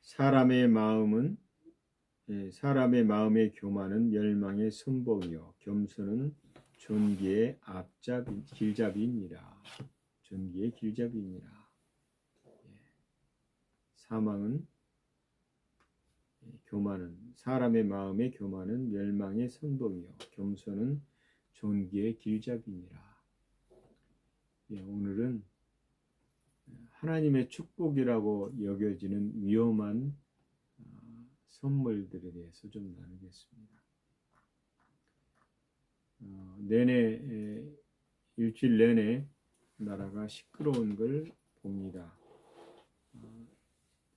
사람의 마음은 사람의 마음의 교만은 멸망의 선봉이요 겸손은 존귀의 길잡이니라. 존귀의 길잡이니라. 사망은 사람의 마음의 교만은 멸망의 선봉이요 겸손은 존귀의 길잡이니라. 오늘은 하나님의 축복이라고 여겨지는 위험한 선물들에 대해서 좀 나누겠습니다. 일주일 내내 나라가 시끄러운 걸 봅니다.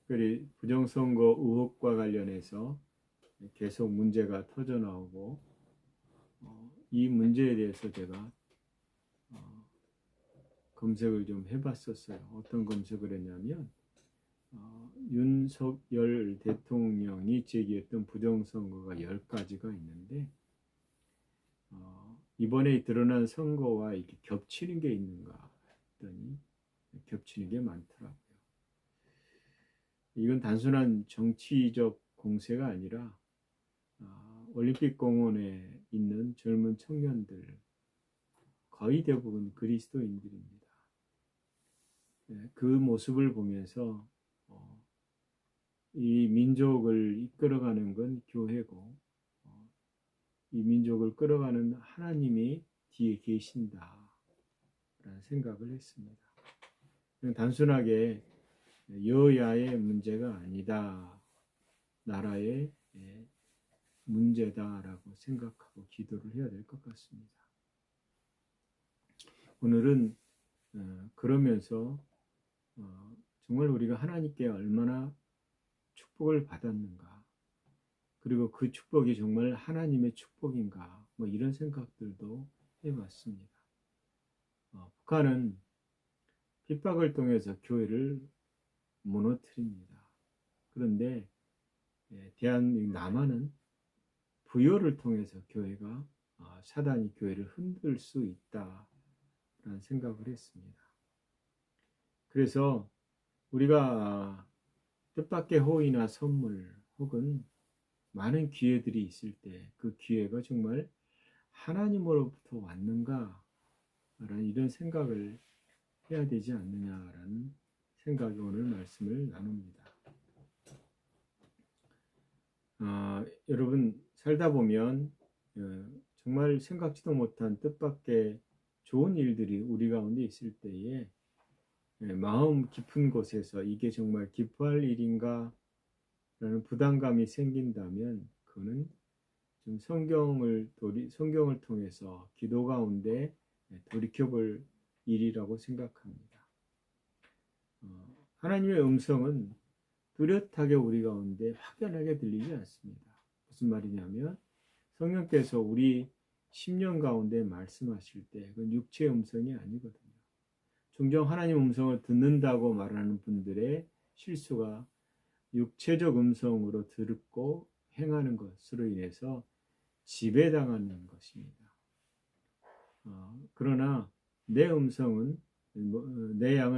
특별히 부정선거 의혹과 관련해서 계속 문제가 터져 나오고 이 문제에 대해서 제가 검색을 좀 해봤었어요. 어떤 검색을 했냐면 윤석열 대통령이 제기했던 부정선거가 10가지가 있는데 이번에 드러난 선거와 이렇게 겹치는 게 있는가 했더니 겹치는 게 많더라고요. 이건 단순한 정치적 공세가 아니라 올림픽 공원에 있는 젊은 청년들 거의 대부분 그리스도인들입니다. 그 모습을 보면서 이 민족을 이끌어가는 건 교회고 이 민족을 끌어가는 하나님이 뒤에 계신다라는 생각을 했습니다. 단순하게 여야의 문제가 아니다. 나라의 문제다라고 생각하고 기도를 해야 될 것 같습니다. 오늘은 그러면서 정말 우리가 하나님께 얼마나 축복을 받았는가, 그리고 그 축복이 정말 하나님의 축복인가, 이런 생각들도 해봤습니다. 북한은 핍박을 통해서 교회를 무너뜨립니다. 그런데 남한은 부여를 통해서 교회가 사단이 교회를 흔들 수 있다라는 생각을 했습니다. 그래서 우리가 뜻밖의 호의나 선물 혹은 많은 기회들이 있을 때 그 기회가 정말 하나님으로부터 왔는가 라는 이런 생각을 해야 되지 않느냐라는 생각이 오늘 말씀을 나눕니다. 여러분 살다 보면 정말 생각지도 못한 뜻밖의 좋은 일들이 우리 가운데 있을 때에 마음 깊은 곳에서 이게 정말 기뻐할 일인가 라는 부담감이 생긴다면 그거는 좀 성경을 통해서 기도 가운데 돌이켜볼 일이라고 생각합니다. 하나님의 음성은 뚜렷하게 우리 가운데 확연하게 들리지 않습니다. 무슨 말이냐면 성령께서 우리 심령 가운데 말씀하실 때 그건 육체의 음성이 아니거든요. 종종 하나님 음성을 듣는다고 말하는 분들의 실수가 육체적 음성으로 듣고 행하는 것으로 인해서 지배당하는 것입니다. 그러나 내 양은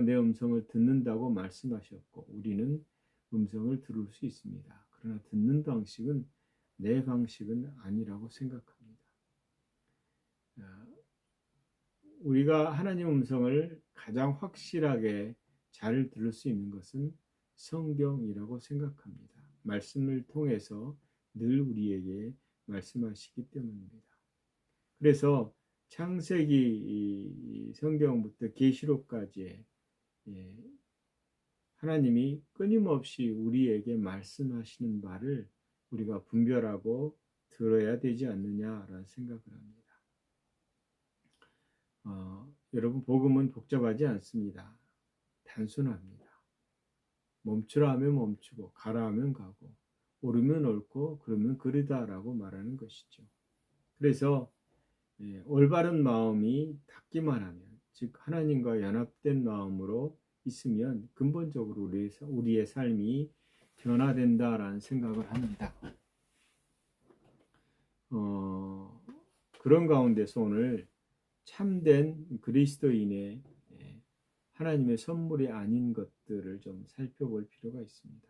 내 음성을 듣는다고 말씀하셨고 우리는 음성을 들을 수 있습니다. 그러나 듣는 방식은 내 방식은 아니라고 생각합니다. 우리가 하나님 음성을 가장 확실하게 잘 들을 수 있는 것은 성경이라고 생각합니다. 말씀을 통해서 늘 우리에게 말씀하시기 때문입니다. 그래서 창세기 성경부터 계시록까지 하나님이 끊임없이 우리에게 말씀하시는 말을 우리가 분별하고 들어야 되지 않느냐라는 생각을 합니다. 여러분 복음은 복잡하지 않습니다. 단순합니다. 멈추라 하면 멈추고 가라 하면 가고 옳으면 옳고 그러면 그르다라고 말하는 것이죠. 그래서 올바른 마음이 닿기만 하면, 즉 하나님과 연합된 마음으로 있으면 근본적으로 우리의 삶이 변화된다라는 생각을 합니다. 그런 가운데서 오늘 참된 그리스도인의 하나님의 선물이 아닌 것들을 좀 살펴볼 필요가 있습니다.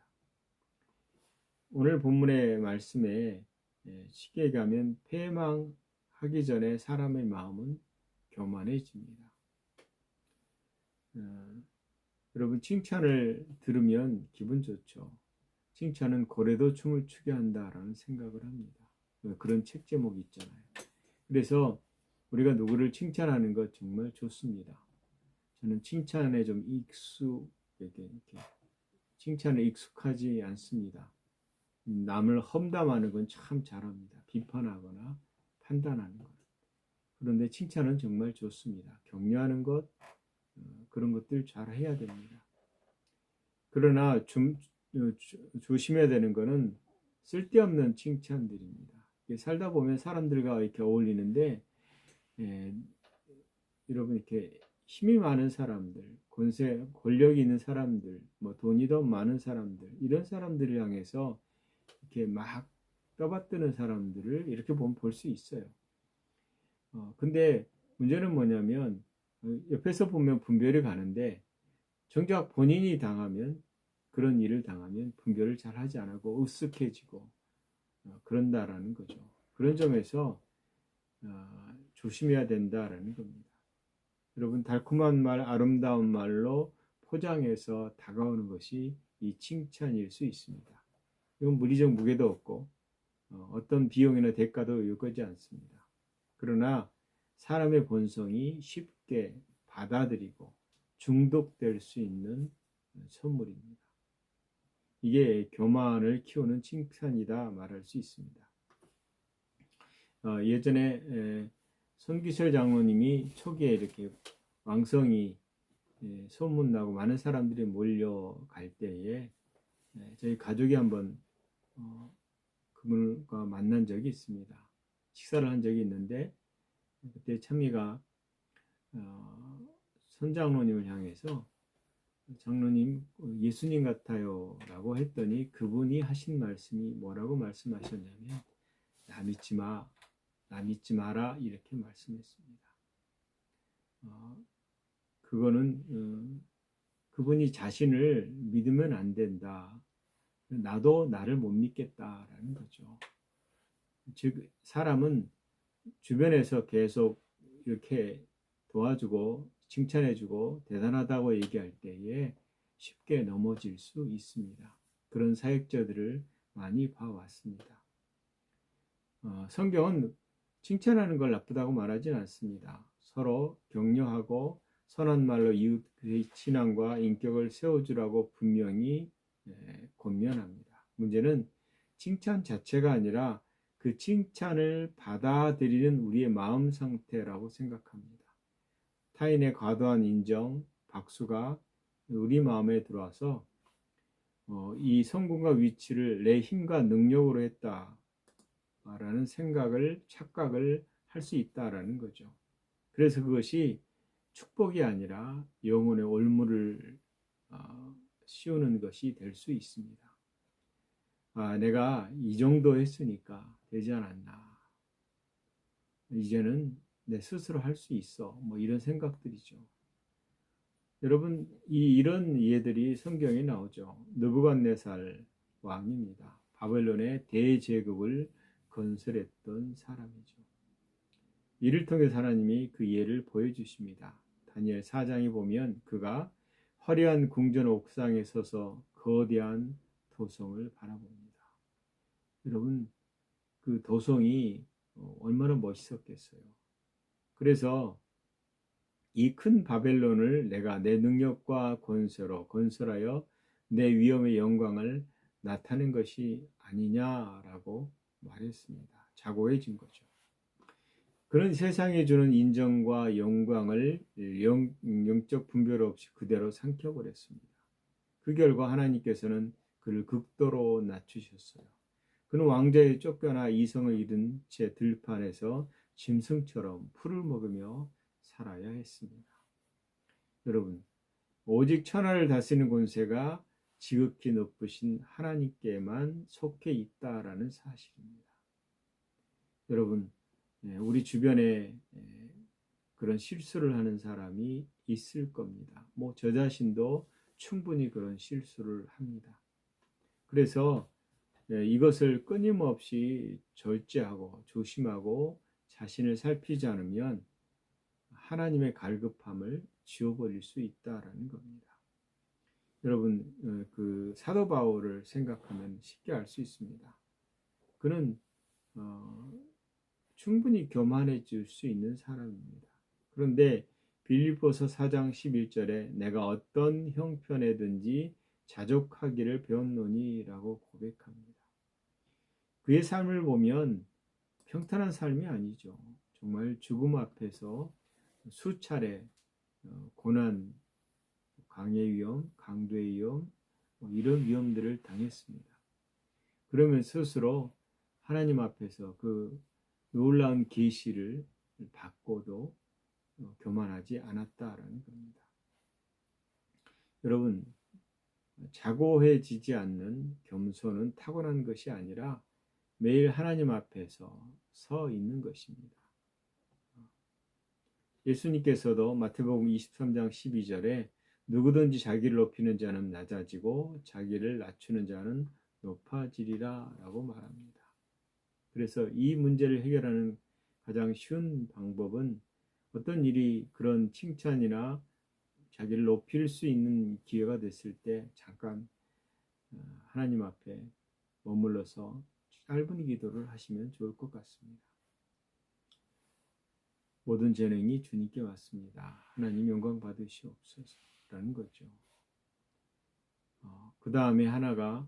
오늘 본문의 말씀에 쉽게 얘기하면 패망하기 전에 사람의 마음은 교만해집니다. 여러분 칭찬을 들으면 기분 좋죠. 칭찬은 고래도 춤을 추게 한다라는 생각을 합니다. 그런 책 제목이 있잖아요. 그래서 우리가 누구를 칭찬하는 것 정말 좋습니다. 저는 칭찬에 좀 이렇게 칭찬에 익숙하지 않습니다. 남을 험담하는 건 참 잘합니다. 비판하거나 판단하는 것. 그런데 칭찬은 정말 좋습니다. 격려하는 것, 그런 것들 잘 해야 됩니다. 그러나 조심해야 되는 것은 쓸데없는 칭찬들입니다. 살다 보면 사람들과 이렇게 어울리는데, 여러분 이렇게 힘이 많은 사람들, 권력이 있는 사람들, 뭐 돈이 더 많은 사람들, 이런 사람들을 향해서 이렇게 막 떠받드는 사람들을 이렇게 보면 볼 수 있어요. 근데 문제는 뭐냐면 옆에서 보면 분별이 가는데 정작 본인이 당하면 그런 일을 당하면 분별을 잘 하지 않고 으쓱해지고 그런다라는 거죠. 그런 점에서 조심해야 된다라는 겁니다. 여러분 달콤한 말, 아름다운 말로 포장해서 다가오는 것이 이 칭찬일 수 있습니다. 이건 물리적 무게도 없고 어떤 비용이나 대가도 요구하지 않습니다. 그러나 사람의 본성이 쉽게 받아들이고 중독될 수 있는 선물입니다. 이게 교만을 키우는 칭찬이다 말할 수 있습니다. 예전에 손기철 장로님이 초기에 이렇게 왕성이 소문나고 많은 사람들이 몰려갈 때에 저희 가족이 한번 그분과 만난 적이 있습니다. 식사를 한 적이 있는데 그때 찬미가 선장로님을 향해서 장로님 예수님 같아요 라고 했더니 그분이 하신 말씀이 뭐라고 말씀하셨냐면 나 믿지 마, 나 믿지 마라 이렇게 말씀했습니다. 그거는 그분이 자신을 믿으면 안 된다. 나도 나를 못 믿겠다라는 거죠. 즉 사람은 주변에서 계속 이렇게 도와주고 칭찬해주고 대단하다고 얘기할 때에 쉽게 넘어질 수 있습니다. 그런 사역자들을 많이 봐왔습니다. 성경은 칭찬하는 걸 나쁘다고 말하지는 않습니다. 서로 격려하고 선한 말로 이웃의 신앙과 인격을 세워주라고 분명히 권면합니다. 문제는 칭찬 자체가 아니라 그 칭찬을 받아들이는 우리의 마음 상태라고 생각합니다. 타인의 과도한 인정, 박수가 우리 마음에 들어와서 이 성공과 위치를 내 힘과 능력으로 했다라는 착각을 할 수 있다라는 거죠. 그래서 그것이 축복이 아니라 영혼의 올무를 씌우는 것이 될 수 있습니다. 내가 이 정도 했으니까 되지 않았나. 이제는 내 스스로 할 수 있어. 뭐 이런 생각들이죠. 여러분, 이런 예들이 성경에 나오죠. 느부갓네살 왕입니다. 바벨론의 대제국을 건설했던 사람이죠. 이를 통해 하나님이 그 예를 보여주십니다. 다니엘 4장에 보면 그가 화려한 궁전 옥상에 서서 거대한 도성을 바라봅니다. 여러분, 그 도성이 얼마나 멋있었겠어요. 그래서 이 큰 바벨론을 내가 내 능력과 권세로 건설하여 내 위엄의 영광을 나타낸 것이 아니냐라고 말했습니다. 자고해진 거죠. 그런 세상에 주는 인정과 영광을 영적 분별 없이 그대로 삼켜버렸습니다. 그 결과 하나님께서는 그를 극도로 낮추셨어요. 그는 왕좌에 쫓겨나 이성을 잃은 채 들판에서 짐승처럼 풀을 먹으며 살아야 했습니다. 여러분, 오직 천하를 다스리는 권세가 지극히 높으신 하나님께만 속해 있다라는 사실입니다. 여러분, 우리 주변에 그런 실수를 하는 사람이 있을 겁니다. 저 자신도 충분히 그런 실수를 합니다. 그래서 이것을 끊임없이 절제하고 조심하고 자신을 살피지 않으면 하나님의 갈급함을 지워버릴 수 있다라는 겁니다. 여러분, 그 사도 바울을 생각하면 쉽게 알 수 있습니다. 그는 충분히 교만해질 수 있는 사람입니다. 그런데 빌립보서 4장 11절에 내가 어떤 형편에든지 자족하기를 배웠노니라고 고백합니다. 그의 삶을 보면 평탄한 삶이 아니죠. 정말 죽음 앞에서 수차례 고난, 강의 위험, 강도의 위험, 이런 위험들을 당했습니다. 그러면 스스로 하나님 앞에서 그 놀라운 계시를 받고도 교만하지 않았다라는 겁니다. 여러분, 자고해지지 않는 겸손은 타고난 것이 아니라 매일 하나님 앞에서 서 있는 것입니다. 예수님께서도 마태복음 23장 12절에 누구든지 자기를 높이는 자는 낮아지고 자기를 낮추는 자는 높아지리라 라고 말합니다. 그래서 이 문제를 해결하는 가장 쉬운 방법은 어떤 일이 그런 칭찬이나 자기를 높일 수 있는 기회가 됐을 때 잠깐 하나님 앞에 머물러서 짧은 기도를 하시면 좋을 것 같습니다. 모든 재능이 주님께 왔습니다. 하나님 영광 받으시옵소서라는 거죠. 그 다음에 하나가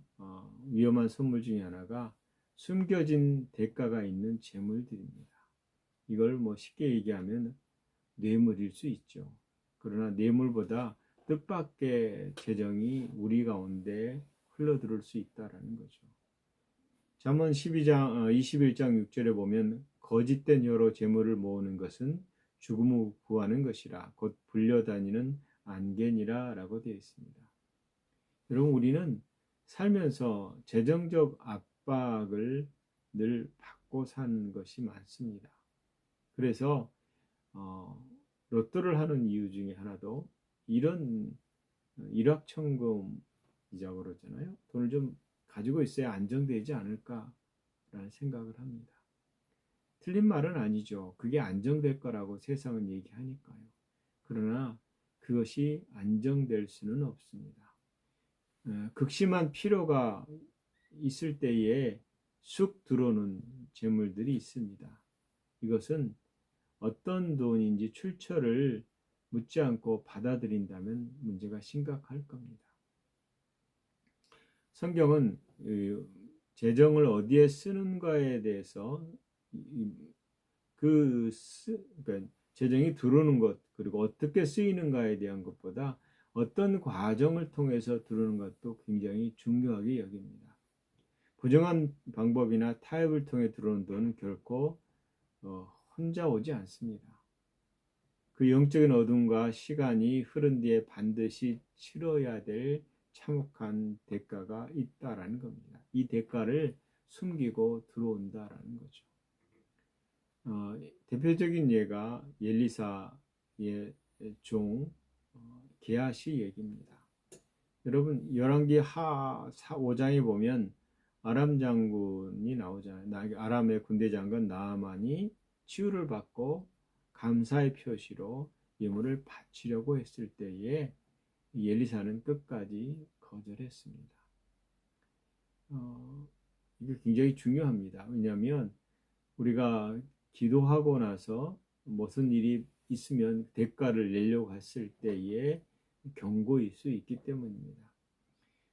위험한 선물 중에 하나가 숨겨진 대가가 있는 재물들입니다. 이걸 쉽게 얘기하면 뇌물일 수 있죠. 그러나 뇌물보다 뜻밖의 재정이 우리 가운데 흘러들어올 수 있다라는 거죠. 잠언 21장 6절에 보면 거짓된 혀로 재물을 모으는 것은 죽음 후 구하는 것이라 곧 불려다니는 안개니라 라고 되어 있습니다. 여러분, 우리는 살면서 재정적 압박을 늘 받고 사는 것이 많습니다. 그래서 로또를 하는 이유 중에 하나도 이런 일확천금이라고 그러잖아요. 돈을 좀 가지고 있어야 안정되지 않을까라는 생각을 합니다. 틀린 말은 아니죠. 그게 안정될 거라고 세상은 얘기하니까요. 그러나 그것이 안정될 수는 없습니다. 극심한 필요가 있을 때에 쑥 들어오는 재물들이 있습니다. 이것은 어떤 돈인지 출처를 묻지 않고 받아들인다면 문제가 심각할 겁니다. 성경은 재정을 어디에 쓰는가에 대해서 그러니까 재정이 들어오는 것 그리고 어떻게 쓰이는가에 대한 것보다 어떤 과정을 통해서 들어오는 것도 굉장히 중요하게 여깁니다. 부정한 방법이나 타협을 통해 들어오는 돈은 결코 혼자 오지 않습니다. 그 영적인 어둠과 시간이 흐른 뒤에 반드시 치러야 될 참혹한 대가가 있다라는 겁니다. 이 대가를 숨기고 들어온다라는 거죠. 대표적인 예가 엘리사의 종 게하시 얘기입니다. 여러분, 열왕기 5장에 보면 아람 장군이 나오잖아요. 아람의 군대 장관 나아만이 치유를 받고 감사의 표시로 예물을 바치려고 했을 때에 엘리사는 끝까지 거절했습니다. 이게 굉장히 중요합니다. 왜냐하면 우리가 기도하고 나서 무슨 일이 있으면 대가를 내려고 했을 때에 경고일 수 있기 때문입니다.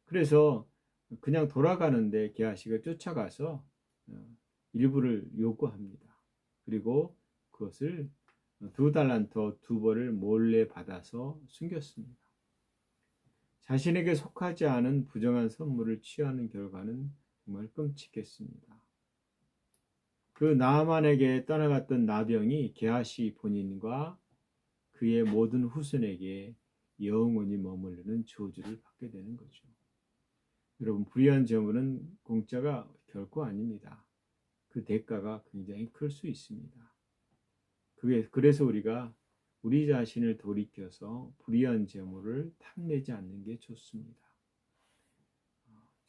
그래서 그냥 돌아가는데 게하시가 쫓아가서 일부를 요구합니다. 그리고 그것을 2달란트 2벌을 몰래 받아서 숨겼습니다. 자신에게 속하지 않은 부정한 선물을 취하는 결과는 정말 끔찍했습니다. 그 나아만에게 떠나갔던 나병이 게하시 본인과 그의 모든 후손에게 영원히 머무르는 저주를 받게 되는 거죠. 여러분, 불의한 재물은 공짜가 결코 아닙니다. 그 대가가 굉장히 클 수 있습니다. 그래서 우리가 우리 자신을 돌이켜서 불의한 재물을 탐내지 않는 게 좋습니다.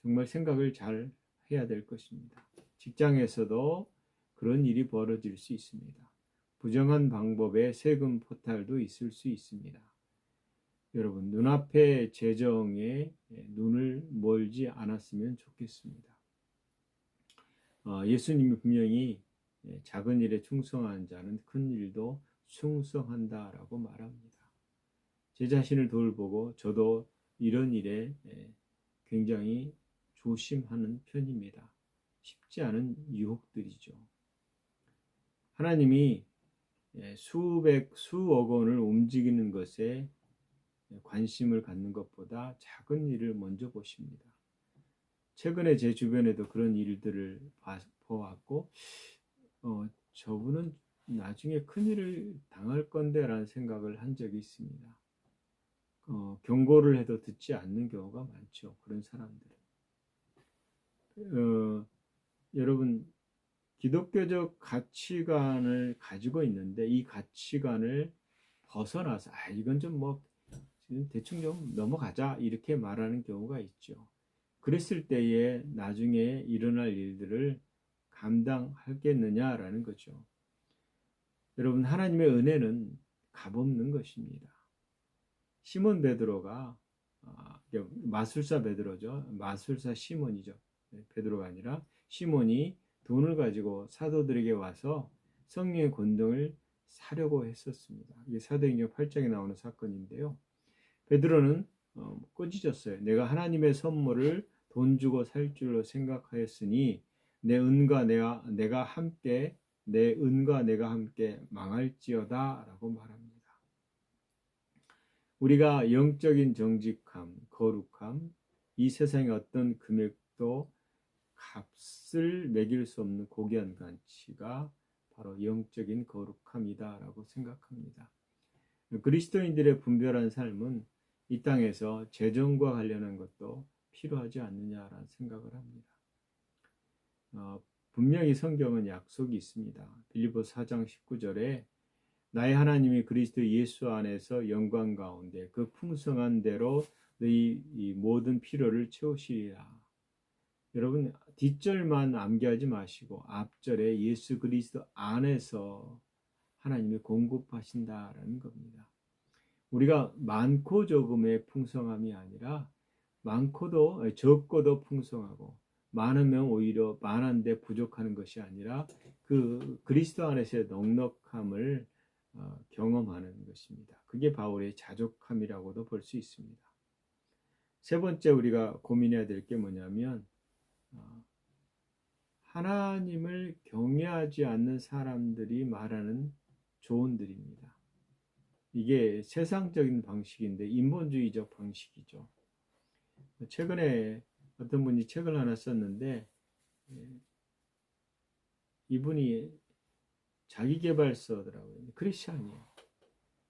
정말 생각을 잘 해야 될 것입니다. 직장에서도 그런 일이 벌어질 수 있습니다. 부정한 방법의 세금 포탈도 있을 수 있습니다. 여러분, 눈앞의 재정에 눈을 멀지 않았으면 좋겠습니다. 예수님이 분명히 작은 일에 충성한 자는 큰 일도 충성한다라고 말합니다. 제 자신을 돌보고 저도 이런 일에 굉장히 조심하는 편입니다. 쉽지 않은 유혹들이죠. 하나님이 수억 원을 움직이는 것에 관심을 갖는 것보다 작은 일을 먼저 보십니다. 최근에 제 주변에도 그런 일들을 보았고 저분은 나중에 큰일을 당할 건데 라는 생각을 한 적이 있습니다. 경고를 해도 듣지 않는 경우가 많죠. 그런 사람들은. 여러분, 기독교적 가치관을 가지고 있는데 이 가치관을 벗어나서 이건 좀 대충 좀 넘어가자 이렇게 말하는 경우가 있죠. 그랬을 때에 나중에 일어날 일들을 감당하겠느냐라는 거죠. 여러분, 하나님의 은혜는 값없는 것입니다. 시몬 베드로가 마술사 베드로죠. 마술사 시몬이죠. 베드로가 아니라 시몬이 돈을 가지고 사도들에게 와서 성령의 권능을 사려고 했었습니다. 이게 사도행전 8장에 나오는 사건인데요. 베드로는 꾸짖었어요. 내가 하나님의 선물을 돈 주고 살 줄로 생각하였으니 내 은과 내가 함께 망할지어다 라고 말합니다. 우리가 영적인 정직함, 거룩함, 이 세상의 어떤 금액도 값을 매길 수 없는 고귀한 가치가 바로 영적인 거룩함이다 라고 생각합니다. 그리스도인들의 분별한 삶은 이 땅에서 재정과 관련한 것도 필요하지 않느냐라는 생각을 합니다. 분명히 성경은 약속이 있습니다. 빌립보서 4장 19절에 나의 하나님이 그리스도 예수 안에서 영광 가운데 그 풍성한 대로 너희 모든 필요를 채우시리라. 여러분, 뒷절만 암기하지 마시고 앞절에 예수 그리스도 안에서 하나님이 공급하신다라는 겁니다. 우리가 많고 적음의 풍성함이 아니라 적고도 풍성하고 많으면 오히려 많은데 부족하는 것이 아니라 그 그리스도 안에서의 넉넉함을 경험하는 것입니다. 그게 바울의 자족함이라고도 볼 수 있습니다. 세 번째 우리가 고민해야 될 게 뭐냐면 하나님을 경외하지 않는 사람들이 말하는 조언들입니다. 이게 세상적인 방식인데 인본주의적 방식이죠. 최근에 어떤 분이 책을 하나 썼는데 이분이 자기계발서더라고요. 크리스찬이에요.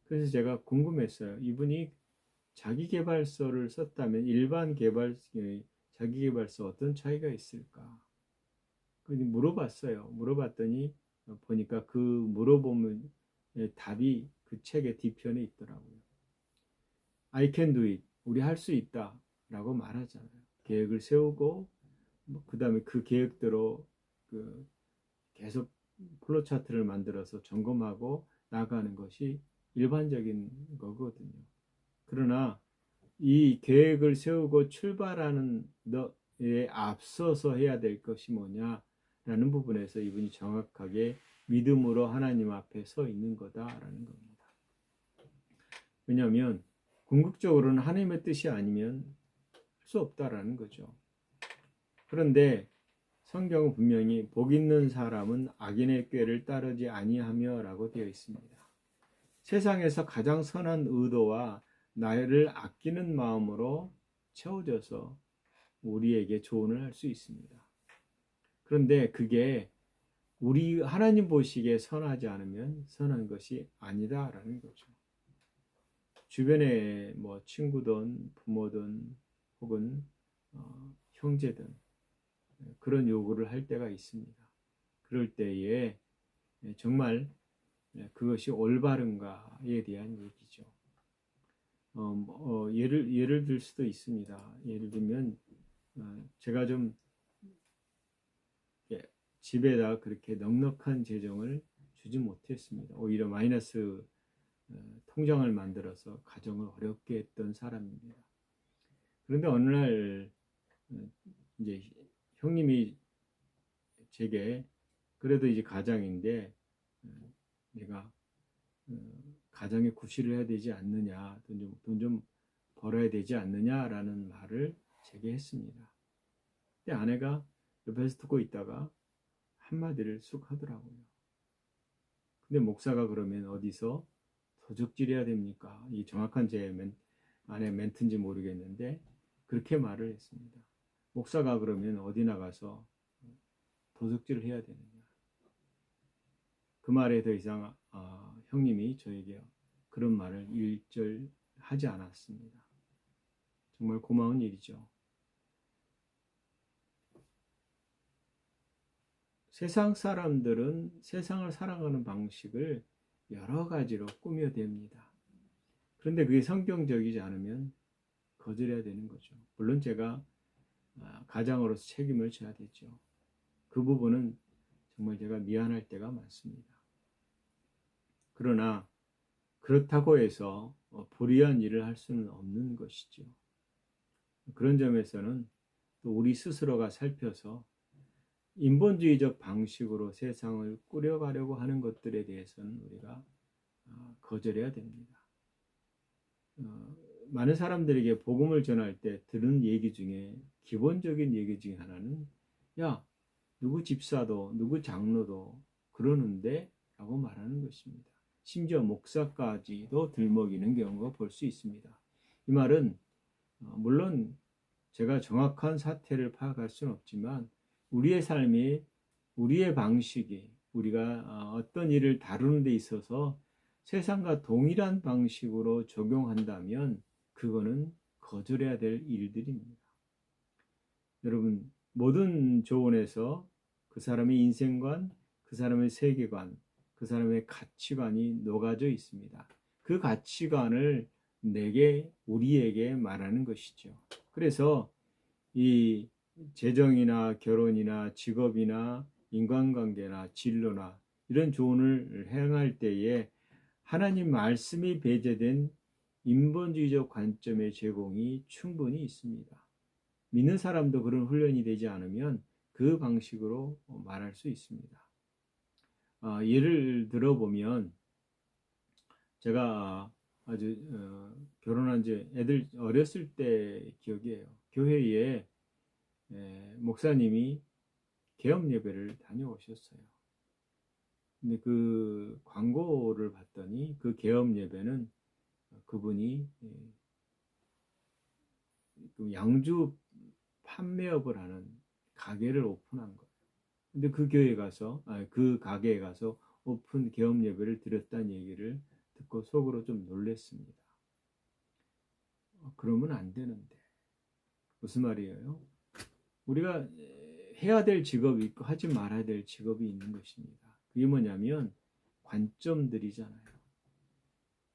그래서 제가 궁금했어요. 이분이 자기계발서를 썼다면 일반 자기계발서 어떤 차이가 있을까? 물어봤어요. 물어봤더니 보니까 그 물어보면 답이 그 책의 뒤편에 있더라고요. I can do it. 우리 할 수 있다. 라고 말하잖아요. 계획을 세우고 그 다음에 그 계획대로 계속 플로 차트를 만들어서 점검하고 나가는 것이 일반적인 거거든요. 그러나 이 계획을 세우고 출발하는 너에 앞서서 해야 될 것이 뭐냐라는 부분에서 이분이 정확하게 믿음으로 하나님 앞에 서 있는 거다라는 겁니다. 왜냐하면 궁극적으로는 하나님의 뜻이 아니면 할 수 없다라는 거죠. 그런데 성경은 분명히 복 있는 사람은 악인의 꾀를 따르지 아니하며 라고 되어 있습니다. 세상에서 가장 선한 의도와 나를 아끼는 마음으로 채워져서 우리에게 조언을 할 수 있습니다. 그런데 그게 우리 하나님 보시기에 선하지 않으면 선한 것이 아니다라는 거죠. 주변에 친구든 부모든 혹은 형제든 그런 요구를 할 때가 있습니다. 그럴 때에 정말 그것이 올바른가에 대한 얘기죠. 예를 들 수도 있습니다. 예를 들면 제가 좀 집에다 그렇게 넉넉한 재정을 주지 못했습니다. 오히려 마이너스 통장을 만들어서 가정을 어렵게 했던 사람입니다. 그런데 어느 날 이제 형님이 제게 그래도 이제 가장인데 내가 가정에 구실을 해야 되지 않느냐, 돈 좀 벌어야 되지 않느냐라는 말을 제게 했습니다. 근데 아내가 옆에서 듣고 있다가 한마디를 쑥 하더라고요. 근데 목사가 그러면 어디서 도적질해야 됩니까? 이 정확한 제 아내 멘트인지 모르겠는데 그렇게 말을 했습니다. 목사가 그러면 어디 나가서 도적질을 해야 되느냐? 그 말에 더 이상 형님이 저에게 그런 말을 일절하지 않았습니다. 정말 고마운 일이죠. 세상 사람들은 세상을 살아가는 방식을 여러 가지로 꾸며댑니다. 그런데 그게 성경적이지 않으면 거절해야 되는 거죠. 물론 제가 가장으로서 책임을 져야 되죠. 그 부분은 정말 제가 미안할 때가 많습니다. 그러나 그렇다고 해서 불의한 일을 할 수는 없는 것이죠. 그런 점에서는 또 우리 스스로가 살펴서 인본주의적 방식으로 세상을 꾸려가려고 하는 것들에 대해서는 우리가 거절해야 됩니다. 많은 사람들에게 복음을 전할 때 들은 얘기 중에 기본적인 얘기 중에 하나는 야, 누구 집사도 누구 장로도 그러는데 라고 말하는 것입니다. 심지어 목사까지도 들먹이는 경우가 볼 수 있습니다. 이 말은 물론 제가 정확한 사태를 파악할 수는 없지만 우리의 삶이 우리의 방식이 우리가 어떤 일을 다루는 데 있어서 세상과 동일한 방식으로 적용한다면 그거는 거절해야 될 일들입니다. 여러분 모든 조언에서 그 사람의 인생관, 그 사람의 세계관, 그 사람의 가치관이 녹아져 있습니다. 그 가치관을 우리에게 말하는 것이죠. 그래서 이 재정이나 결혼이나 직업이나 인간관계나 진로나 이런 조언을 행할 때에 하나님 말씀이 배제된 인본주의적 관점의 제공이 충분히 있습니다. 믿는 사람도 그런 훈련이 되지 않으면 그 방식으로 말할 수 있습니다. 예를 들어보면 제가 아주 결혼한 지 애들 어렸을 때 기억이에요. 교회에 목사님이 개업 예배를 다녀오셨어요. 근데 그 광고를 봤더니 그 개업 예배는 그분이 양주 판매업을 하는 가게를 오픈한 거예요. 근데 그 가게에 가서 오픈 개업 예배를 드렸다는 얘기를 듣고 속으로 좀 놀랐습니다. 그러면 안 되는데. 무슨 말이에요? 우리가 해야 될 직업이 있고 하지 말아야 될 직업이 있는 것입니다. 그게 뭐냐면 관점들이잖아요.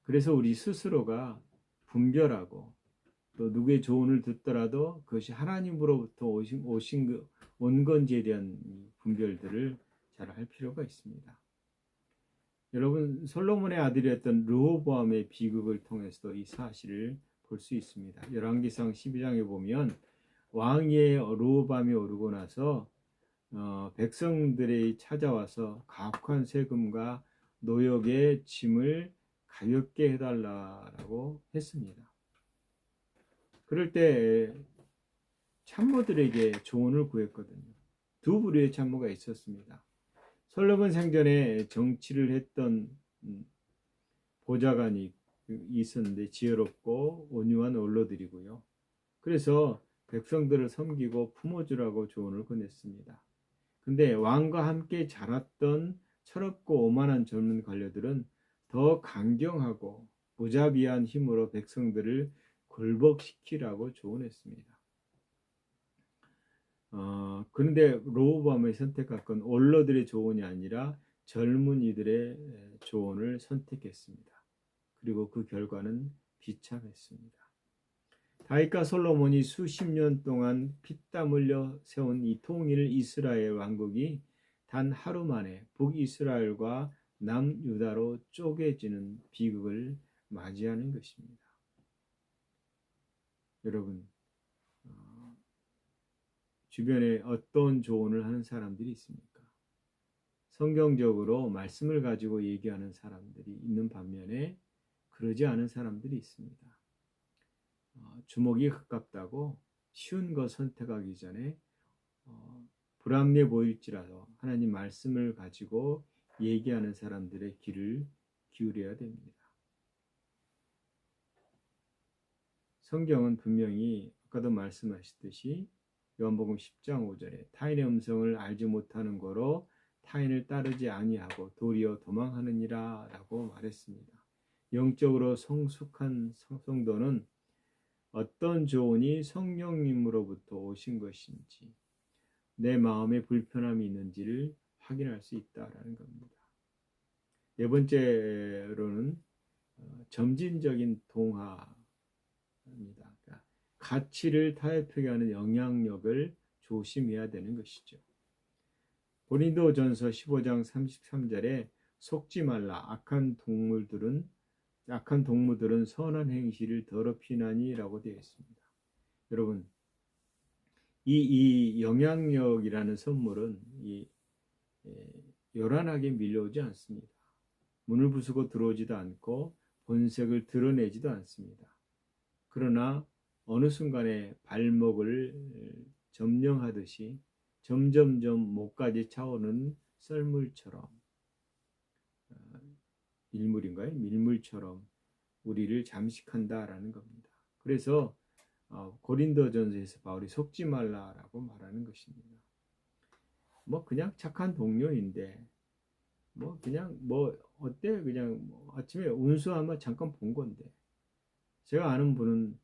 그래서 우리 스스로가 분별하고 또 누구의 조언을 듣더라도 그것이 하나님으로부터 온 건지에 대한 분별들을 잘 할 필요가 있습니다. 여러분 솔로몬의 아들이었던 르호보암의 비극을 통해서도 이 사실을 볼 수 있습니다. 열왕기상 12장에 보면 왕위에 르호보암이 오르고 나서 백성들이 찾아와서 가혹한 세금과 노역의 짐을 가볍게 해달라고 했습니다. 그럴 때 참모들에게 조언을 구했거든요. 두 부류의 참모가 있었습니다. 솔로몬 생전에 정치를 했던 보좌관이 있었는데 지혜롭고 온유한 원로들이고요. 그래서 백성들을 섬기고 품어주라고 조언을 권했습니다. 근데 왕과 함께 자랐던 철없고 오만한 젊은 관료들은 더 강경하고 무자비한 힘으로 백성들을 굴복시키라고 조언했습니다. 그런데 르호보암이 선택한 건 원로들의 조언이 아니라 젊은이들의 조언을 선택했습니다. 그리고 그 결과는 비참했습니다. 다윗과 솔로몬이 수십 년 동안 피땀 흘려 세운 이 통일 이스라엘 왕국이 단 하루 만에 북이스라엘과 남유다로 쪼개지는 비극을 맞이하는 것입니다. 여러분, 주변에 어떤 조언을 하는 사람들이 있습니까? 성경적으로 말씀을 가지고 얘기하는 사람들이 있는 반면에 그러지 않은 사람들이 있습니다. 주목이 가깝다고 쉬운 것 선택하기 전에 불합리해 보일지라도 하나님 말씀을 가지고 얘기하는 사람들의 귀를 기울여야 됩니다. 성경은 분명히 아까도 말씀하셨듯이 요한복음 10장 5절에 타인의 음성을 알지 못하는 거로 타인을 따르지 아니하고 도리어 도망하느니라 라고 말했습니다. 영적으로 성숙한 성도는 어떤 조언이 성령님으로부터 오신 것인지 내 마음에 불편함이 있는지를 확인할 수 있다라는 겁니다. 네 번째로는 점진적인 동화입니다. 그러니까 가치를 타협하게 하는 영향력을 조심해야 되는 것이죠. 고린도전서 15장 33절에 속지 말라 악한 동무들은 선한 행실을 더럽히나니라고 되어 있습니다. 여러분, 이 영향력이라는 선물은 요란하게 밀려오지 않습니다. 문을 부수고 들어오지도 않고 본색을 드러내지도 않습니다. 그러나 어느 순간에 발목을 점령하듯이 점점점 목까지 차오르는 썰물처럼 밀물처럼 우리를 잠식한다라는 겁니다. 그래서 고린도전서에서 바울이 속지 말라라고 말하는 것입니다. 그냥 착한 동료인데 그냥 어때 그냥 아침에 운수하면 잠깐 본 건데 제가 아는 분은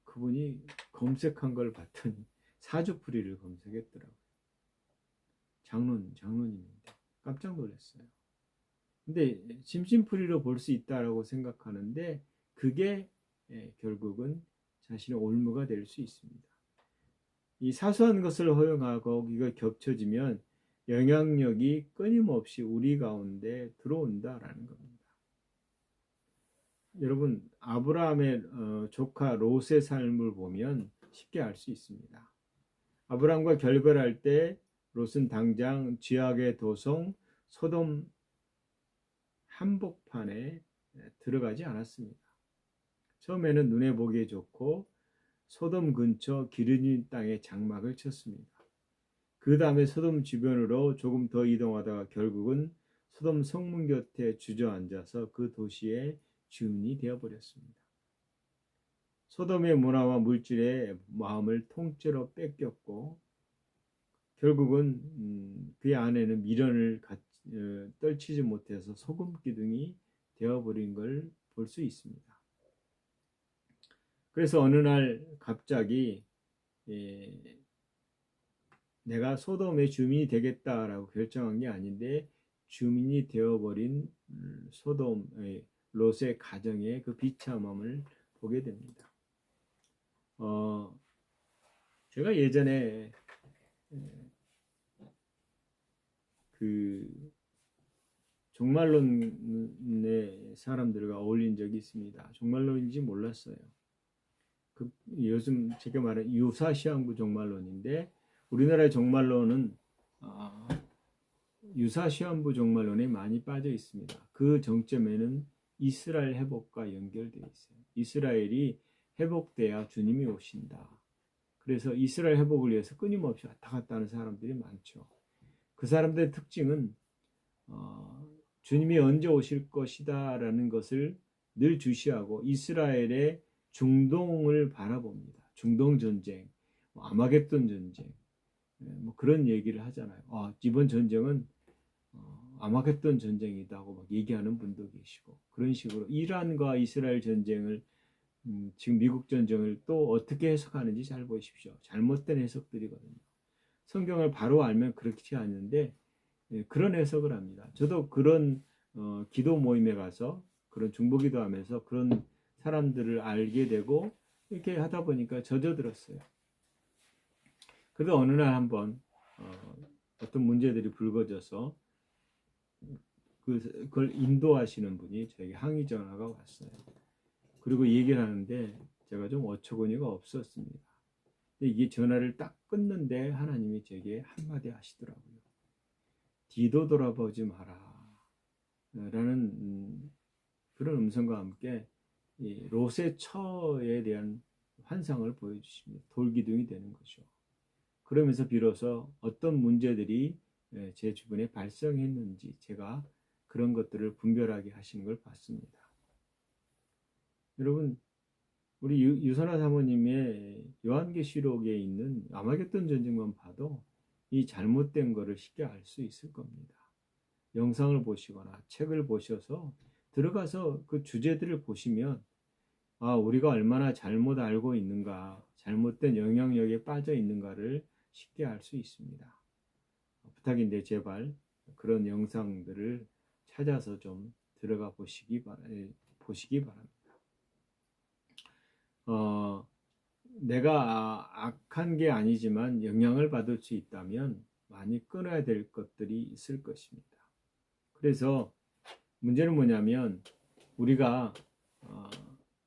그분이 검색한 걸 봤더니 사주풀이를 검색했더라고요. 장로님인데 깜짝 놀랐어요. 근데 심심풀이로 볼 수 있다라고 생각하는데 그게 결국은 자신의 올무가 될 수 있습니다. 이 사소한 것을 허용하고 이거 겹쳐지면 영향력이 끊임없이 우리 가운데 들어온다라는 겁니다. 여러분, 아브라함의 조카 롯의 삶을 보면 쉽게 알 수 있습니다. 아브라함과 결별할 때 롯은 당장 죄악의 도성 소돔 한복판에 들어가지 않았습니다. 처음에는 눈에 보기에 좋고 소돔 근처 기르는 땅에 장막을 쳤습니다. 그 다음에 소돔 주변으로 조금 더 이동하다가 결국은 소돔 성문 곁에 주저앉아서 그 도시의 주민이 되어버렸습니다. 소돔의 문화와 물질에 마음을 통째로 뺏겼고 결국은 그의 아내는 미련을 떨치지 못해서 소금 기둥이 되어버린 걸 볼 수 있습니다. 그래서 어느 날 갑자기 내가 소돔의 주민이 되겠다라고 결정한 게 아닌데 주민이 되어버린 소돔의 롯의 가정의 그 비참함을 보게 됩니다. 제가 예전에 그 종말론의 사람들과 어울린 적이 있습니다. 종말론인지 몰랐어요. 요즘 제가 말하는 유사시한부 종말론인데 우리나라의 종말론은 유사시한부 종말론에 많이 빠져 있습니다. 그 정점에는 이스라엘 회복과 연결되어 있어요. 이스라엘이 회복돼야 주님이 오신다. 그래서 이스라엘 회복을 위해서 끊임없이 왔다 갔다 하는 사람들이 많죠. 그 사람들의 특징은 주님이 언제 오실 것이다 라는 것을 늘 주시하고 이스라엘의 중동을 바라봅니다. 중동 전쟁, 아마겟돈 전쟁, 그런 얘기를 하잖아요. 이번 전쟁은 아마겟돈 전쟁이다고 막 얘기하는 분도 계시고 그런 식으로 이란과 이스라엘 전쟁을 지금 미국 전쟁을 또 어떻게 해석하는지 잘 보십시오. 잘못된 해석들이거든요. 성경을 바로 알면 그렇지 않은데 그런 해석을 합니다. 저도 그런 기도 모임에 가서 그런 중보기도 하면서 그런 사람들을 알게 되고 이렇게 하다 보니까 젖어들었어요. 그래도 어느 날 한번 어떤 문제들이 불거져서 그걸 인도하시는 분이 저에게 항의 전화가 왔어요. 그리고 얘기를 하는데 제가 좀 어처구니가 없었습니다. 근데 이게 전화를 딱 끊는데 하나님이 제게 한마디 하시더라고요. 뒤도 돌아보지 마라. 라는 그런 음성과 함께 이 롯의 처에 대한 환상을 보여주십니다. 돌기둥이 되는 거죠. 그러면서 비로소 어떤 문제들이 제 주변에 발생했는지 제가 그런 것들을 분별하게 하시는 걸 봤습니다. 여러분, 우리 유선아 사모님의 요한계시록에 있는 아마겟돈 전쟁만 봐도 이 잘못된 거를 쉽게 알 수 있을 겁니다. 영상을 보시거나 책을 보셔서 들어가서 그 주제들을 보시면 우리가 얼마나 잘못 알고 있는가, 잘못된 영향력에 빠져 있는가를 쉽게 알 수 있습니다. 부탁인데 제발 그런 영상들을 찾아서 좀 들어가 보시기 바랍니다. 내가 악한 게 아니지만 영향을 받을 수 있다면 많이 끊어야 될 것들이 있을 것입니다. 그래서 문제는 뭐냐면 우리가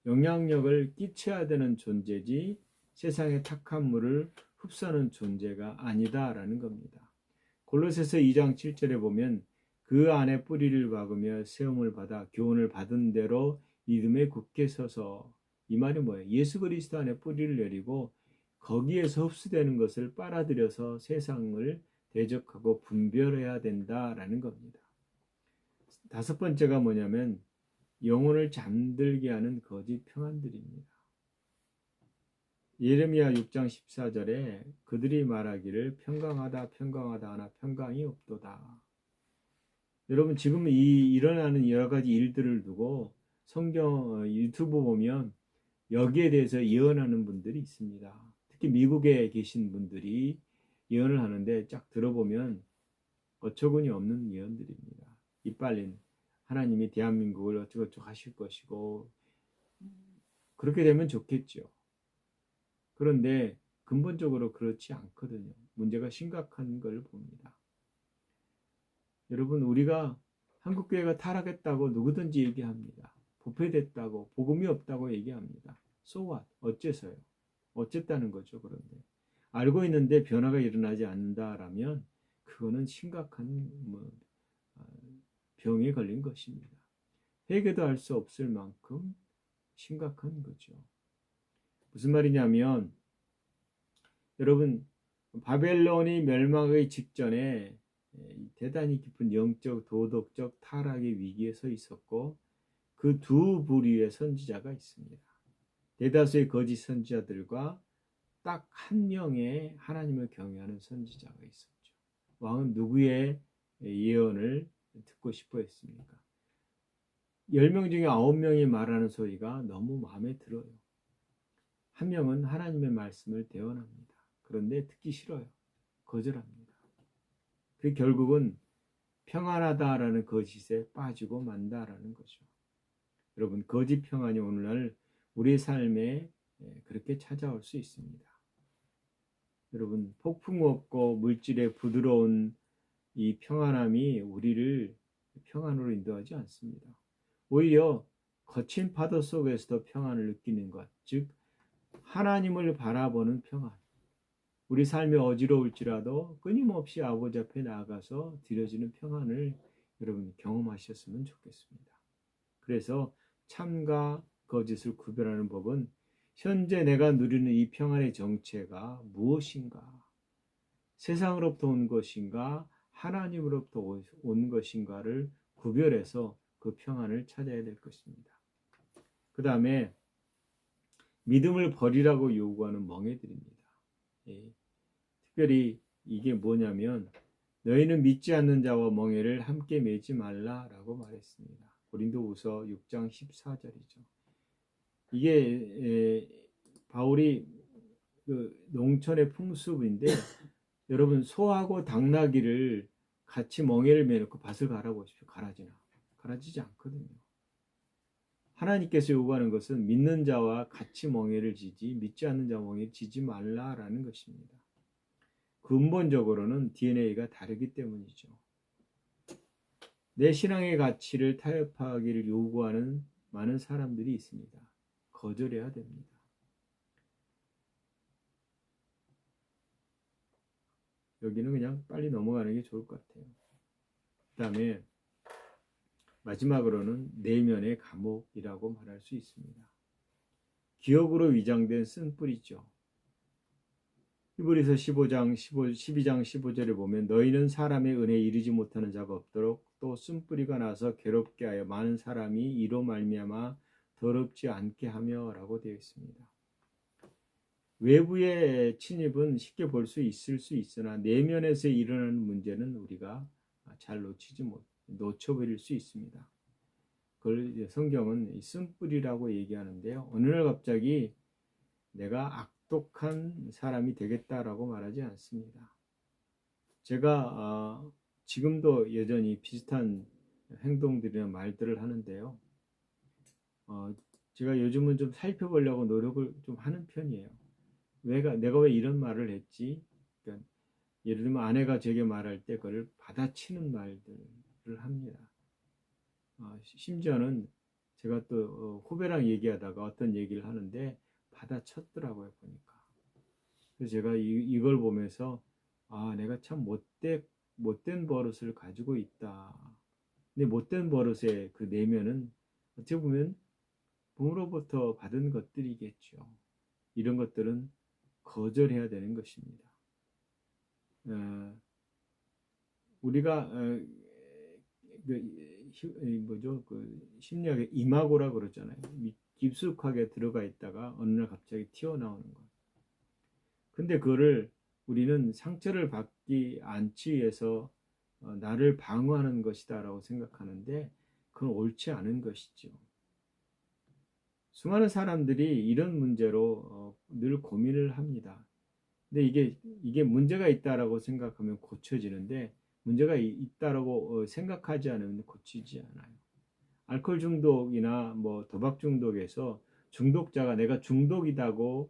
영향력을 끼쳐야 되는 존재지 세상의 착한 물을 흡수하는 존재가 아니다라는 겁니다. 골로새서 2장 7절에 보면 그 안에 뿌리를 박으며 세움을 받아 교훈을 받은 대로 믿음에 굳게 서서, 이 말이 뭐예요? 예수 그리스도 안에 뿌리를 내리고 거기에서 흡수되는 것을 빨아들여서 세상을 대적하고 분별해야 된다라는 겁니다. 다섯 번째가 뭐냐면 영혼을 잠들게 하는 거짓 평안들입니다. 예레미야 6장 14절에 그들이 말하기를 평강하다 평강하다 하나 평강이 없도다. 여러분 지금 일어나는 여러 가지 일들을 두고 성경 유튜브 보면 여기에 대해서 예언하는 분들이 있습니다. 특히 미국에 계신 분들이 예언을 하는데 쫙 들어보면 어처구니 없는 예언들입니다. 이빨린 하나님이 대한민국을 어쩌고저쩌고 하실 것이고 그렇게 되면 좋겠죠. 그런데 근본적으로 그렇지 않거든요. 문제가 심각한 걸 봅니다. 여러분 우리가 한국교회가 타락했다고 누구든지 얘기합니다. 부패됐다고 복음이 없다고 얘기합니다. So what? 어째서요? 어쨌다는 거죠. 그런데 알고 있는데 변화가 일어나지 않는다라면 그거는 심각한 병에 걸린 것입니다. 회개도 할 수 없을 만큼 심각한 거죠. 무슨 말이냐면 여러분 바벨론이 멸망하기 직전에 대단히 깊은 영적 도덕적 타락의 위기에 서 있었고 그 두 부류의 선지자가 있습니다. 대다수의 거짓 선지자들과 딱 한 명의 하나님을 경외하는 선지자가 있었죠. 왕은 누구의 예언을 듣고 싶어 했습니까? 10명 중에 9명이 말하는 소리가 너무 마음에 들어요. 한 명은 하나님의 말씀을 대언합니다. 그런데 듣기 싫어요. 거절합니다. 그 결국은 평안하다라는 거짓에 빠지고 만다라는 거죠. 여러분 거짓 평안이 오늘날 우리 삶에 그렇게 찾아올 수 있습니다. 여러분 폭풍 없고 물질의 부드러운 이 평안함이 우리를 평안으로 인도하지 않습니다. 오히려 거친 파도 속에서도 평안을 느끼는 것, 즉 하나님을 바라보는 평안. 우리 삶이 어지러울지라도 끊임없이 아버지 앞에 나아가서 드려지는 평안을 여러분 경험하셨으면 좋겠습니다. 그래서 참과 거짓을 구별하는 법은 현재 내가 누리는 이 평안의 정체가 무엇인가? 세상으로부터 온 것인가? 하나님으로부터 온 것인가를 구별해서 그 평안을 찾아야 될 것입니다. 그 다음에 믿음을 버리라고 요구하는 멍에들입니다. 특별히 이게 뭐냐면 너희는 믿지 않는 자와 멍에를 함께 매지 말라라고 말했습니다. 고린도후서 6장 14절이죠. 이게 바울이 그 농촌의 풍습인데 여러분 소하고 당나귀를 같이 멍에를 매놓고 밭을 갈아보십시오. 갈아지지 않거든요. 하나님께서 요구하는 것은 믿는 자와 같이 멍에를 지지 믿지 않는 자와 멍에를 지지 말라라는 것입니다. 근본적으로는 DNA가 다르기 때문이죠. 내 신앙의 가치를 타협하기를 요구하는 많은 사람들이 있습니다. 거절해야 됩니다. 여기는 그냥 빨리 넘어가는 게 좋을 것 같아요. 그 다음에 마지막으로는 내면의 감옥이라고 말할 수 있습니다. 기억으로 위장된 쓴뿌리죠. 히브리서 12장 15절에 보면 너희는 사람의 은혜에 이르지 못하는 자가 없도록 또 쓴뿌리가 나서 괴롭게 하여 많은 사람이 이로 말미암아 더럽지 않게 하며 라고 되어 있습니다. 외부의 침입은 쉽게 볼 수 있을 수 있으나 내면에서 일어나는 문제는 우리가 잘 놓쳐버릴 수 있습니다. 그걸 성경은 쓴뿌리라고 얘기하는데요. 어느 날 갑자기 내가 악독한 사람이 되겠다라고 말하지 않습니다. 제가 지금도 여전히 비슷한 행동들이나 말들을 하는데요. 제가 요즘은 좀 살펴보려고 노력을 좀 하는 편이에요. 내가 왜 이런 말을 했지? 그러니까 예를 들면 아내가 제게 말할 때 그걸 받아치는 말들을 합니다. 심지어는 제가 또 후배랑 얘기하다가 어떤 얘기를 하는데 받아쳤더라고요, 보니까. 그래서 제가 이걸 보면서 내가 참 못된 버릇을 가지고 있다. 근데 못된 버릇의 그 내면은 어떻게 보면 부모로부터 받은 것들이겠죠. 이런 것들은 거절해야 되는 것입니다. 우리가 심리학의 이마고라 그러잖아요. 깊숙하게 들어가 있다가 어느 날 갑자기 튀어나오는 것. 근데 그거를 우리는 상처를 받지 않기 위해서 나를 방어하는 것이다라고 생각하는데 그건 옳지 않은 것이죠. 수많은 사람들이 이런 문제로 늘 고민을 합니다. 근데 이게 문제가 있다라고 생각하면 고쳐지는데 문제가 있다라고 생각하지 않으면 고치지 않아요. 알코올 중독이나 뭐 도박 중독에서 중독자가 내가 중독이다고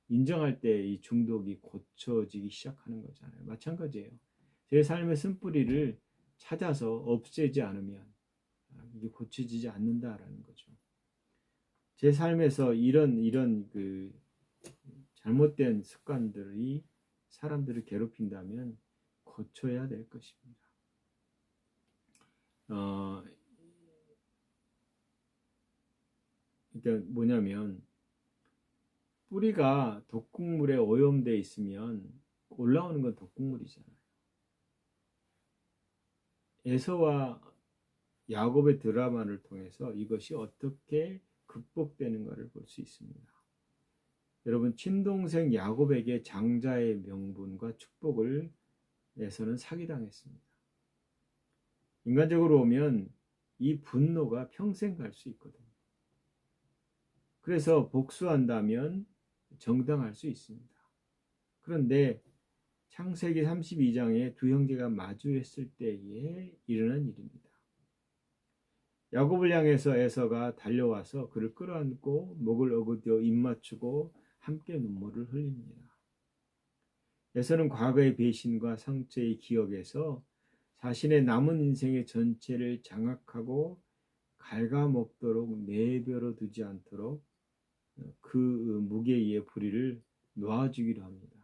인정할 때 이 중독이 고쳐지기 시작하는 거잖아요. 마찬가지예요. 제 삶의 쓴뿌리를 찾아서 없애지 않으면 이게 고쳐지지 않는다라는 거죠. 제 삶에서 이런 그 잘못된 습관들이 사람들을 괴롭힌다면 고쳐야 될 것입니다. 그러니까 뭐냐면 뿌리가 독극물에 오염되어 있으면 올라오는 건 독극물이잖아요. 에서와 야곱의 드라마를 통해서 이것이 어떻게 극복되는가를 볼 수 있습니다. 여러분, 친동생 야곱에게 장자의 명분과 축복을 에서는 사기당했습니다. 인간적으로 보면 이 분노가 평생 갈 수 있거든요. 그래서 복수한다면 정당할 수 있습니다. 그런데 창세기 32장에 두 형제가 마주했을 때에 일어난 일입니다. 야곱을 향해서 에서가 달려와서 그를 끌어안고 목을 어긋여 입맞추고 함께 눈물을 흘립니다. 에서는 과거의 배신과 상처의 기억에서 자신의 남은 인생의 전체를 장악하고 갉아먹도록 내버려 두지 않도록 그 무게의 부리를 놓아주기로 합니다.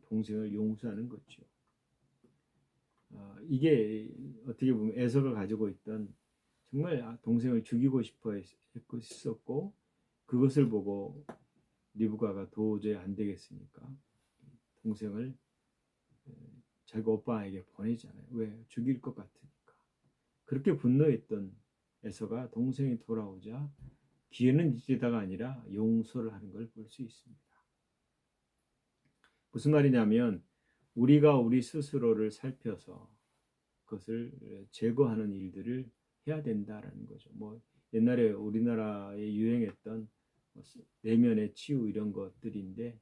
동생을 용서하는 거죠. 이게 어떻게 보면 에서가 가지고 있던 정말 동생을 죽이고 싶어 했었고 그것을 보고 리브가가 도저히 안 되겠으니까 동생을 자기 오빠에게 보내잖아요. 왜? 죽일 것 같으니까. 그렇게 분노했던 에서가 동생이 돌아오자 기회는 잊지다가 아니라 용서를 하는 걸 볼 수 있습니다. 무슨 말이냐면 우리가 우리 스스로를 살펴서 그것을 제거하는 일들을 해야 된다라는 거죠. 뭐 옛날에 우리나라에 유행했던 내면의 치유 이런 것들인데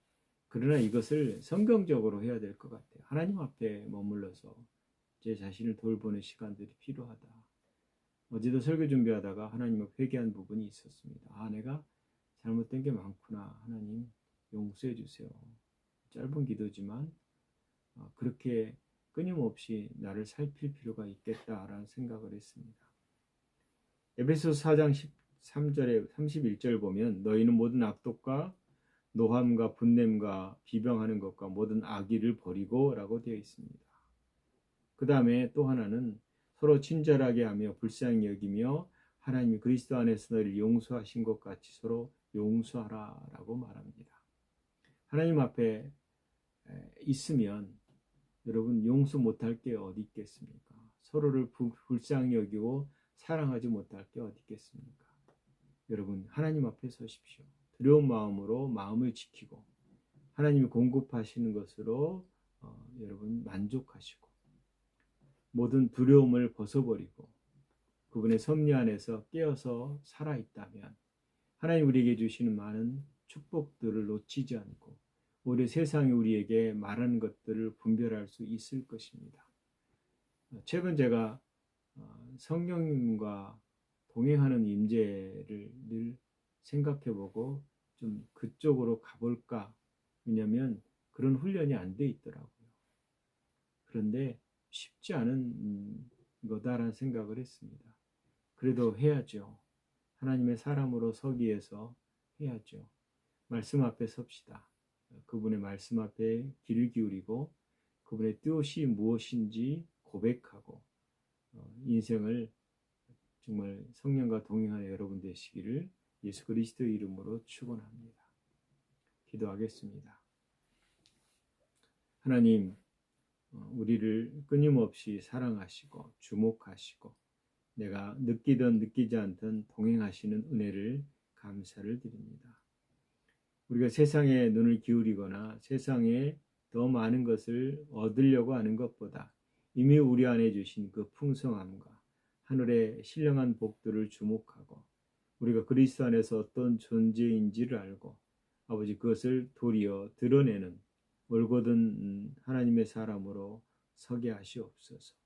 그러나 이것을 성경적으로 해야 될 것 같아요. 하나님 앞에 머물러서 제 자신을 돌보는 시간들이 필요하다. 어제도 설교 준비하다가 하나님 앞에 회개한 부분이 있었습니다. 내가 잘못된 게 많구나. 하나님 용서해 주세요. 짧은 기도지만 그렇게 끊임없이 나를 살필 필요가 있겠다라는 생각을 했습니다. 에베소서 4장 13절에 31절 보면 너희는 모든 악독과 노함과 분냄과 비방하는 것과 모든 악의를 버리고 라고 되어 있습니다. 그 다음에 또 하나는 서로 친절하게 하며 불쌍히 여기며 하나님이 그리스도 안에서 너희를 용서하신 것 같이 서로 용서하라 라고 말합니다. 하나님 앞에 있으면 여러분 용서 못할 게 어디 있겠습니까? 서로를 불쌍히 여기고 사랑하지 못할 게 어디 있겠습니까? 여러분 하나님 앞에 서십시오. 두려운 마음으로 마음을 지키고 하나님이 공급하시는 것으로 여러분 만족하시고 모든 두려움을 벗어버리고 그분의 섭리 안에서 깨어서 살아있다면 하나님 우리에게 주시는 많은 축복들을 놓치지 않고 오히려 세상이 우리에게 말하는 것들을 분별할 수 있을 것입니다. 최근 제가 성령님과 동행하는 임재를 늘 생각해보고 좀 그쪽으로 가볼까. 왜냐하면 그런 훈련이 안 돼 있더라고요. 그런데 쉽지 않은 거다라는 생각을 했습니다. 그래도 해야죠. 하나님의 사람으로 서기 위해서 해야죠. 말씀 앞에 섭시다. 그분의 말씀 앞에 귀를 기울이고 그분의 뜻이 무엇인지 고백하고 인생을 정말 성령과 동행하는 여러분 되시기를 예수 그리스도의 이름으로 축원합니다. 기도하겠습니다. 하나님, 우리를 끊임없이 사랑하시고 주목하시고 내가 느끼든 느끼지 않든 동행하시는 은혜를 감사를 드립니다. 우리가 세상에 눈을 기울이거나 세상에 더 많은 것을 얻으려고 하는 것보다 이미 우리 안에 주신 그 풍성함과 하늘의 신령한 복들을 주목하고 우리가 그리스도 안에서 어떤 존재인지를 알고 아버지 그것을 도리어 드러내는 올곧은 하나님의 사람으로 서게 하시옵소서.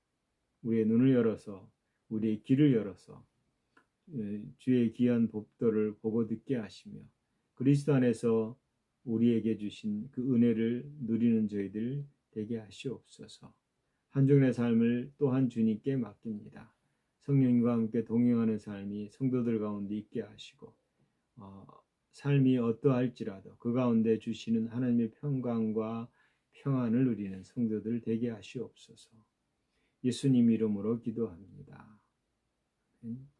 우리의 눈을 열어서 우리의 귀를 열어서 주의 귀한 법도를 보고 듣게 하시며 그리스도 안에서 우리에게 주신 그 은혜를 누리는 저희들 되게 하시옵소서. 한 주간의 삶을 또한 주님께 맡깁니다. 성령님과 함께 동행하는 삶이 성도들 가운데 있게 하시고 삶이 어떠할지라도 그 가운데 주시는 하나님의 평강과 평안을 누리는 성도들 되게 하시옵소서. 예수님 이름으로 기도합니다. 아멘.